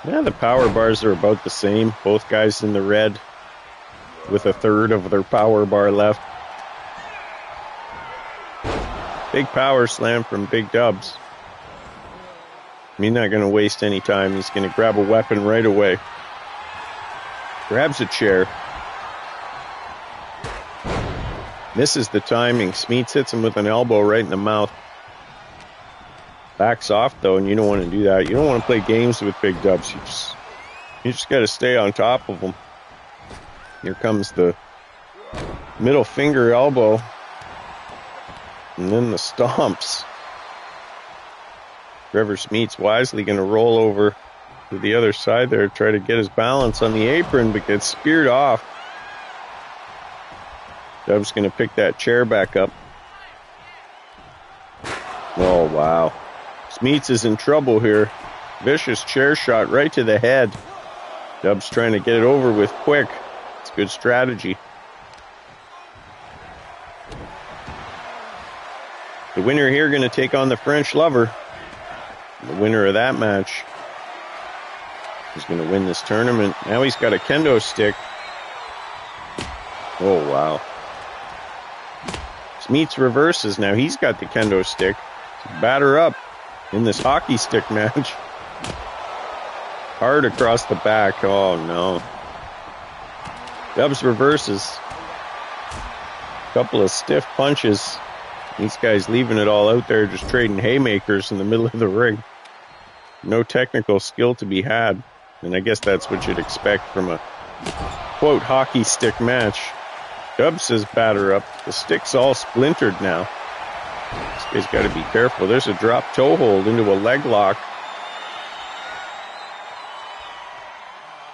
Yeah, the power bars are about the same. Both guys in the red with a third of their power bar left. Big power slam from Big Dubs. He's not going to waste any time. He's going to grab a weapon right away. Grabs a chair. Misses the timing. Smeets hits him with an elbow right in the mouth. Backs off, though, and you don't want to do that. You don't want to play games with Big Dubs. You just got to stay on top of them. Here comes the middle finger elbow. And then the stomps. Trevor Smeets wisely going to roll over to the other side there, try to get his balance on the apron, but gets speared off. Dub's going to pick that chair back up. Oh, wow. Smeets is in trouble here. Vicious chair shot right to the head. Dub's trying to get it over with quick. It's good strategy. The winner here going to take on the French Lover. The winner of that match is going to win this tournament. Now he's got a kendo stick. Oh, wow. Smeets reverses. Now he's got the kendo stick. Batter up in this hockey stick match. Hard across the back. Oh, no. Dubs reverses. Couple of stiff punches. These guys leaving it all out there, just trading haymakers in the middle of the ring. No technical skill to be had. And I guess that's what you'd expect from a, quote, hockey stick match. Dubs says batter up. The stick's all splintered now. This guy's got to be careful. There's a drop toe hold into a leg lock.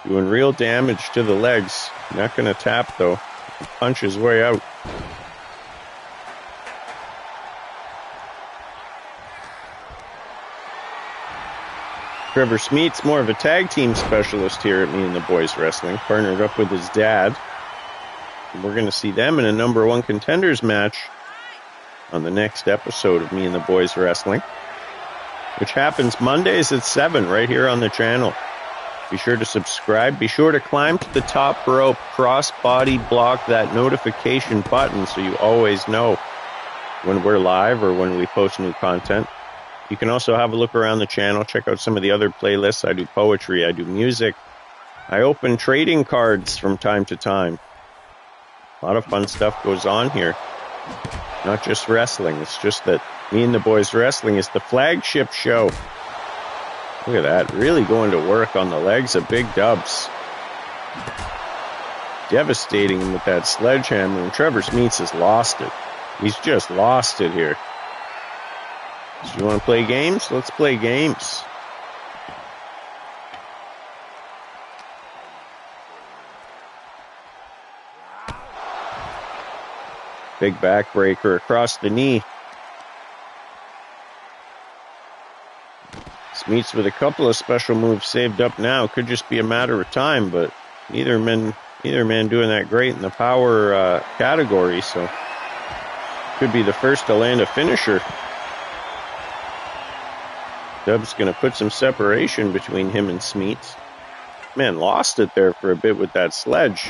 Doing real damage to the legs. Not going to tap, though. Punch his way out. Trevor Smeets, more of a tag team specialist here at Me and the Boys Wrestling, partnered up with his dad. And we're going to see them in a number one contenders match on the next episode of Me and the Boys Wrestling, which happens Mondays at 7 right here on the channel. Be sure to subscribe. Be sure to climb to the top rope, cross-body block that notification button so you always know when we're live or when we post new content. You can also have a look around the channel, check out some of the other playlists. I do poetry, I do music. I open trading cards from time to time. A lot of fun stuff goes on here. Not just wrestling, it's just that Me and the Boys Wrestling is the flagship show. Look at that, really going to work on the legs of Big Dubs. Devastating him with that sledgehammer, and Trevor Smeets has lost it. He's just lost it here. So you want to play games? Let's play games. Big backbreaker across the knee. Smeets with a couple of special moves saved up now. Could just be a matter of time, but neither man doing that great in the power category, so could be the first to land a finisher. Dub's going to put some separation between him and Smeets. Man, lost it there for a bit with that sledge.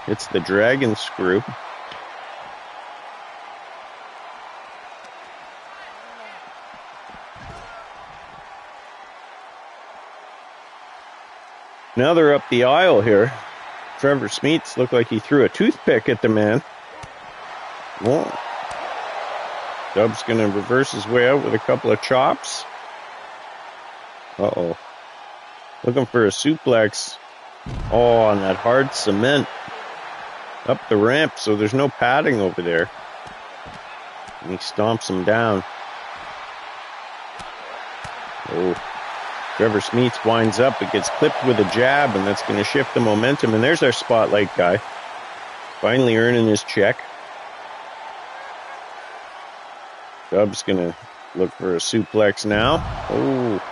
It's the dragon screw. Now they're up the aisle here. Trevor Smeets looked like he threw a toothpick at the man. Whoa. Dub's going to reverse his way out with a couple of chops. Uh-oh. Looking for a suplex. Oh, on that hard cement. Up the ramp, so there's no padding over there. And he stomps him down. Oh. Trevor Smeets winds up, but gets clipped with a jab, and that's going to shift the momentum. And there's our spotlight guy, finally earning his check. Dub's going to look for a suplex now. Oh,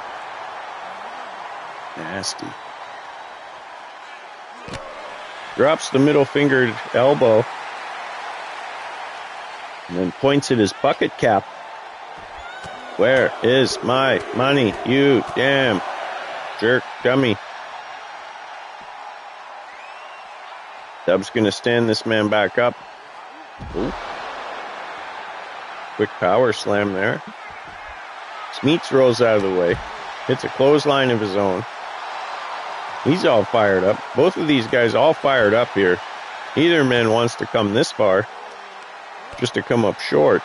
nasty. Drops the middle-fingered elbow, and then points at his bucket cap. Where is my money, you damn jerk dummy? Dub's going to stand this man back up. Ooh. Quick power slam there. Smeets rolls out of the way. Hits a clothesline of his own. He's all fired up. Both of these guys all fired up here. Neither man wants to come this far, just to come up short.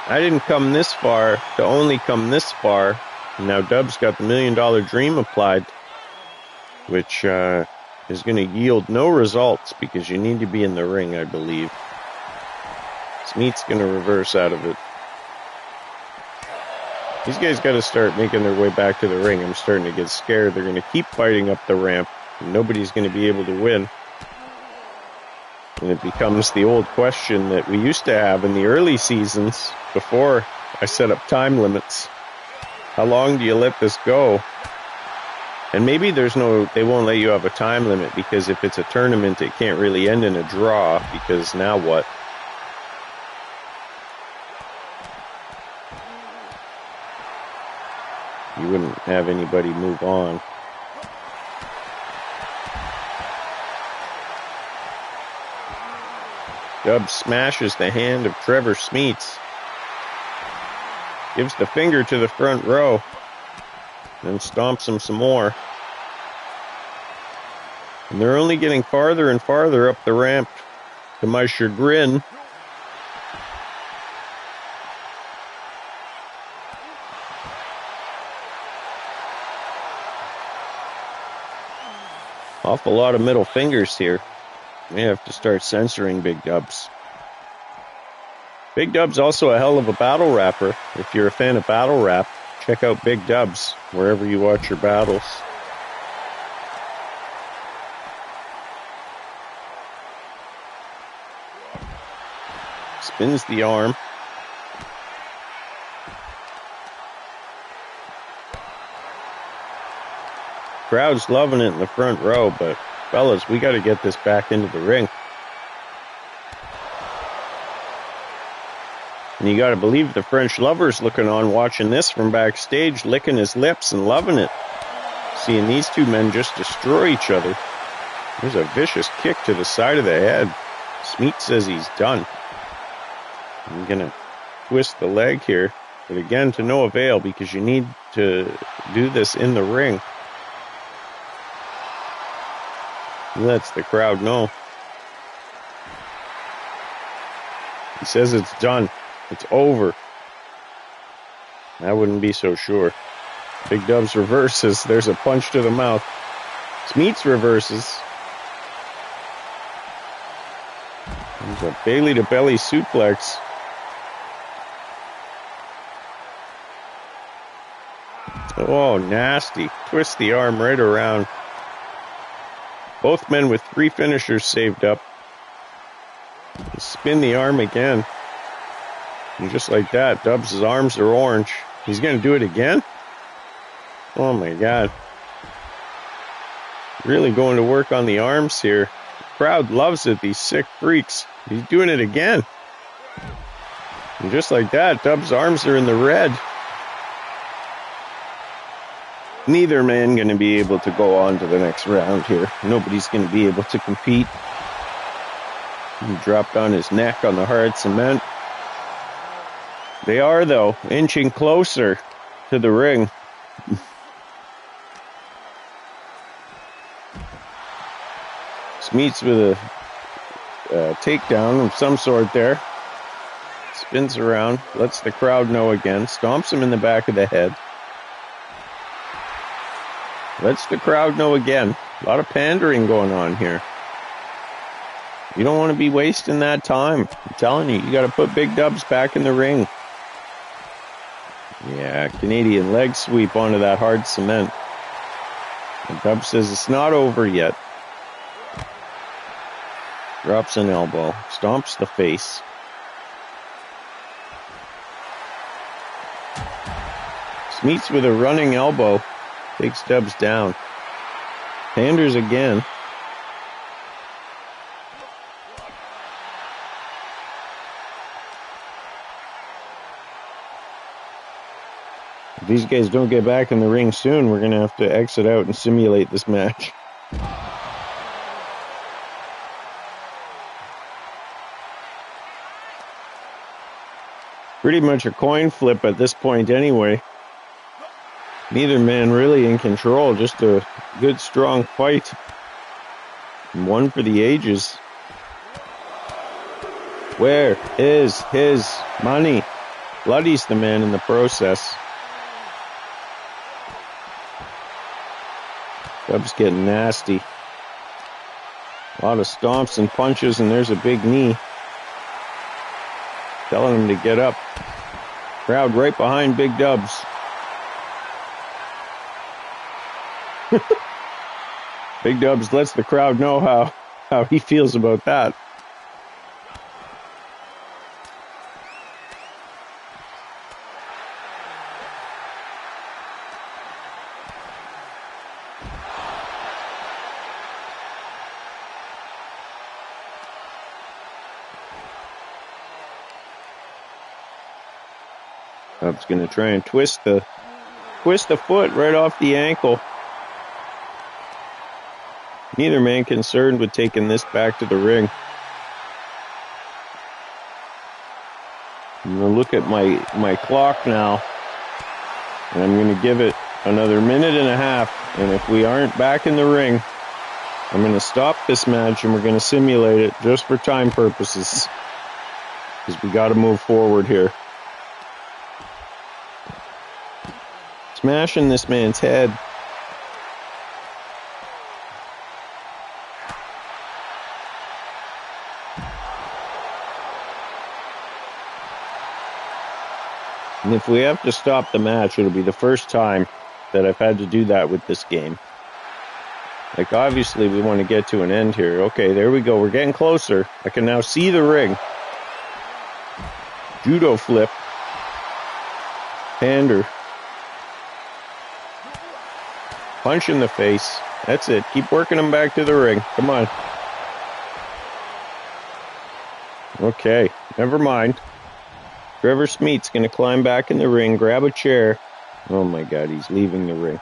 I didn't come this far to only come this far. Now Dub's got the $1 Million Dream applied, which is going to yield no results because you need to be in the ring, I believe. Smeet's going to reverse out of it. These guys got to start making their way back to the ring. I'm starting to get scared. They're going to keep fighting up the ramp, and nobody's going to be able to win. And it becomes the old question that we used to have in the early seasons before I set up time limits. How long do you let this go? And maybe they won't let you have a time limit because if it's a tournament, it can't really end in a draw because now what? You wouldn't have anybody move on. Dub smashes the hand of Trevor Smeets. Gives the finger to the front row. Then stomps him some more. And they're only getting farther and farther up the ramp, to my chagrin. Awful lot of middle fingers here. We have to start censoring Big Dubs. Big Dub's also a hell of a battle rapper. If you're a fan of battle rap, check out Big Dubs wherever you watch your battles. Spins the arm. Crowd's loving it in the front row, but fellas, we got to get this back into the ring. And you got to believe the French Lover's looking on, watching this from backstage, licking his lips and loving it. Seeing these two men just destroy each other. There's a vicious kick to the side of the head. Smeet says he's done. I'm going to twist the leg here, but again, to no avail because you need to do this in the ring. Lets the crowd know. He says it's done. It's over. I wouldn't be so sure. Big Dubs reverses. There's a punch to the mouth. Smeets reverses. There's a Bailey to belly suplex. Oh, nasty. Twist the arm right around. Both men with 3 finishers saved up. Spin the arm again. And just like that, Dubs' arms are orange. He's going to do it again? Oh my God. Really going to work on the arms here. The crowd loves it, these sick freaks. He's doing it again. And just like that, Dubs' arms are in the red. Neither man going to be able to go on to the next round here. Nobody's going to be able to compete. He dropped on his neck on the hard cement. They are, though, inching closer to the ring. Smeets with a takedown of some sort there. Spins around, lets the crowd know again, stomps him in the back of the head. Lets the crowd know again. A lot of pandering going on here. You don't want to be wasting that time. I'm telling you, you got to put Big Dubs back in the ring. Yeah, Canadian leg sweep onto that hard cement. And Dub says it's not over yet. Drops an elbow, stomps the face. Smeets with a running elbow, takes Dubs down. Panders again. If these guys don't get back in the ring soon, we're going to have to exit out and simulate this match. Pretty much a coin flip at this point anyway. Neither man really in control, just a good strong fight. And one for the ages. Where is his money? Bloody's the man in the process. Dub's getting nasty. A lot of stomps and punches, and there's a big knee. Telling him to get up. Crowd right behind Big Dubs. Big Dubs lets the crowd know how he feels about that. Dub's going to try and twist the foot right off the ankle. Neither man concerned with taking this back to the ring. I'm going to look at my clock now, and I'm going to give it another minute and a half. And if we aren't back in the ring, I'm going to stop this match and we're going to simulate it just for time purposes, because we got to move forward here. Smashing this man's head. And if we have to stop the match, it'll be the first time that I've had to do that with this game. Like, obviously, we want to get to an end here. Okay, there we go. We're getting closer. I can now see the ring. Judo flip. Pander. Punch in the face. That's it. Keep working him back to the ring. Come on. Okay, never mind. Trevor Smeets going to climb back in the ring, grab a chair. Oh my God, he's leaving the ring.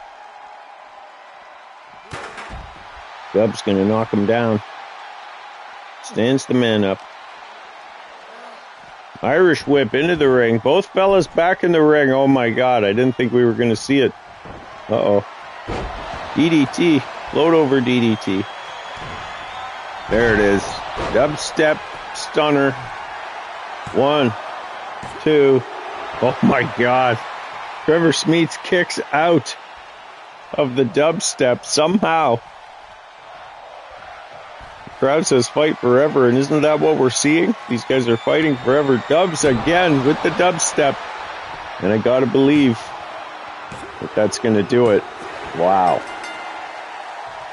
Dub's going to knock him down. Stands the man up. Irish whip into the ring. Both fellas back in the ring. Oh my God, I didn't think we were going to see it. Uh-oh. DDT. Float over DDT. There it is. Dubstep stunner. 1, 2. Oh my God. Trevor Smeets kicks out of the dubstep somehow. The crowd says fight forever, and isn't that what we're seeing? These guys are fighting forever. Dubs again with the dubstep. And I gotta believe that that's gonna do it. Wow.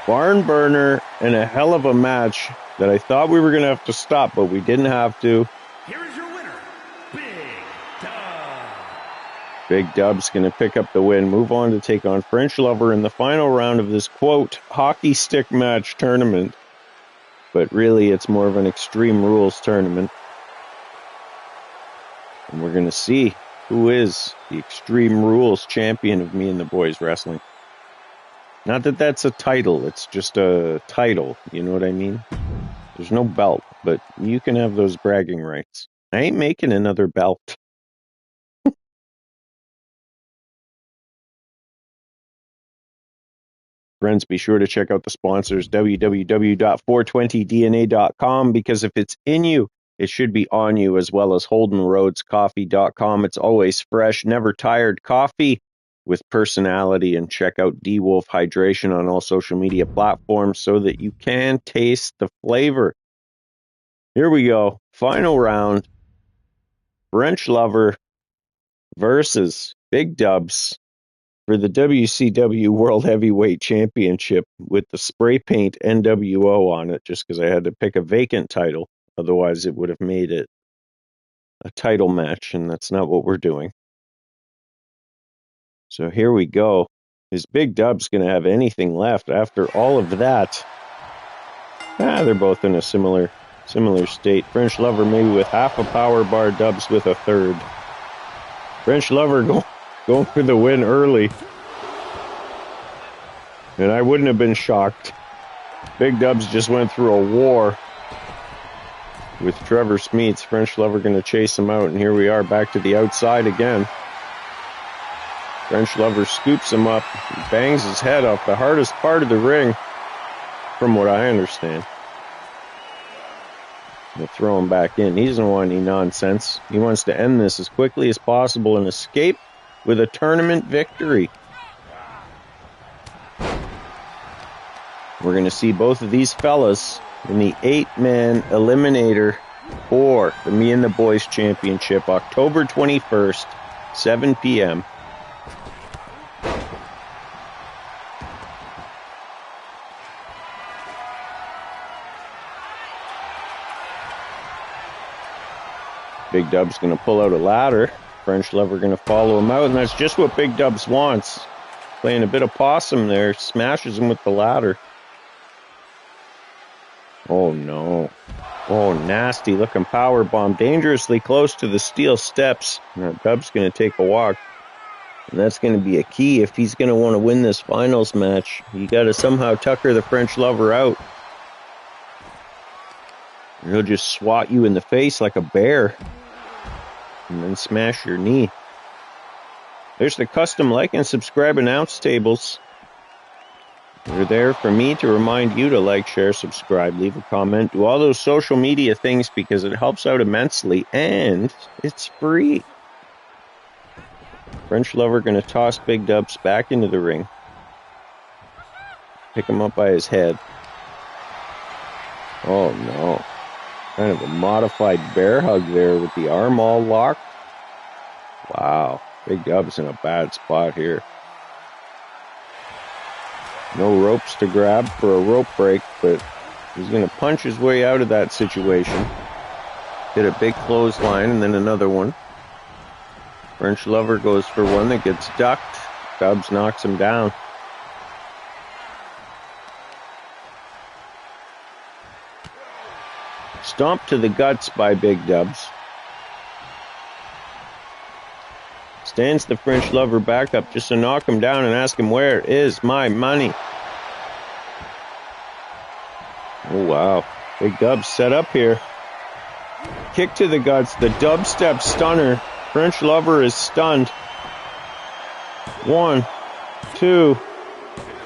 Barn burner and a hell of a match that I thought we were gonna have to stop, but we didn't have to. Here is your winner, Big Dub. Big Dub's going to pick up the win, move on to take on French Lover in the final round of this, quote, hockey stick match tournament. But really, it's more of an Extreme Rules tournament. And we're going to see who is the Extreme Rules champion of Me and the Boys Wrestling. Not that that's a title, it's just a title, you know what I mean? There's no belt, but you can have those bragging rights. I ain't making another belt. Friends, be sure to check out the sponsors, www.420dna.com, because if it's in you, it should be on you, as well as HoldenRoadsCoffee.com. It's always fresh, never tired coffee with personality. And check out D-Wolf Hydration on all social media platforms so that you can taste the flavor. Here we go. Final round. French Lover versus Big Dubs for the WCW World Heavyweight Championship with the spray paint NWO on it, just because I had to pick a vacant title. Otherwise, it would have made it a title match, and that's not what we're doing. So here we go. Is Big Dubs going to have anything left after all of that? They're both in a similar state. French Lover maybe with half a power bar, Dubs with a third. French Lover going for the win early. And I wouldn't have been shocked. Big Dubs just went through a war with Trevor Smeets. French Lover going to chase him out, and here we are back to the outside again. French Lover scoops him up, bangs his head off the hardest part of the ring, from what I understand. We'll throw him back in. He doesn't want any nonsense. He wants to end this as quickly as possible and escape with a tournament victory. We're going to see both of these fellas in the 8-man eliminator for the Me and the Boys Championship, October 21st, 7 p.m. Big Dub's going to pull out a ladder. French Lover going to follow him out, and that's just what Big Dubs wants. Playing a bit of possum there, smashes him with the ladder. Oh no. Oh, nasty looking power bomb. Dangerously close to the steel steps. Now, Dub's going to take a walk. And that's going to be a key if he's going to want to win this finals match. You got to somehow tucker the French Lover out. He'll just swat you in the face like a bear. And then smash your knee. There's the custom like and subscribe announce tables. They're there for me to remind you to like, share, subscribe, leave a comment, do all those social media things because it helps out immensely and it's free. French Lover going to toss Big Dubs back into the ring. Pick him up by his head. Oh no. Kind of a modified bear hug there with the arm all locked. Wow. Big Dub's in a bad spot here. No ropes to grab for a rope break, but he's going to punch his way out of that situation. Hit a big clothesline and then another one. French Lover goes for one that gets ducked. Dubs knocks him down. Stomp to the guts by Big Dubs. Stands the French Lover back up just to knock him down and ask him, where is my money? Oh, wow. Big Dubs set up here. Kick to the guts. The dubstep stunner. French Lover is stunned. 1, 2,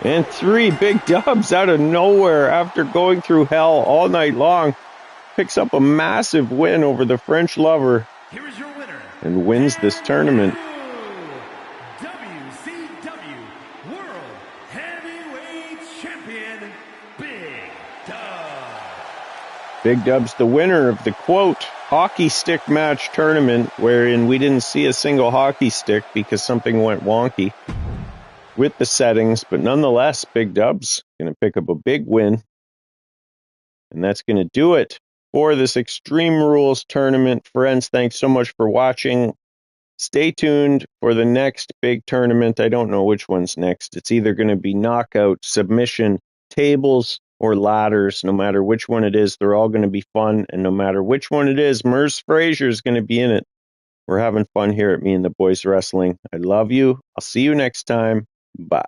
and 3. Big Dubs out of nowhere after going through hell all night long. Picks up a massive win over the French Lover. Here is your winner. And wins this tournament. WCW World Heavyweight Champion, Big Dubs. Big Dubs, the winner of the, quote, hockey stick match tournament, wherein we didn't see a single hockey stick because something went wonky with the settings. But nonetheless, Big Dubs going to pick up a big win. And that's going to do it for this Extreme Rules tournament. Friends, thanks so much for watching. Stay tuned for the next big tournament. I don't know which one's next. It's either going to be knockout, submission, tables, or ladders. No matter which one it is, they're all going to be fun. And no matter which one it is, Merce Frazier is going to be in it. We're having fun here at Me and the Boys Wrestling. I love you. I'll see you next time. Bye.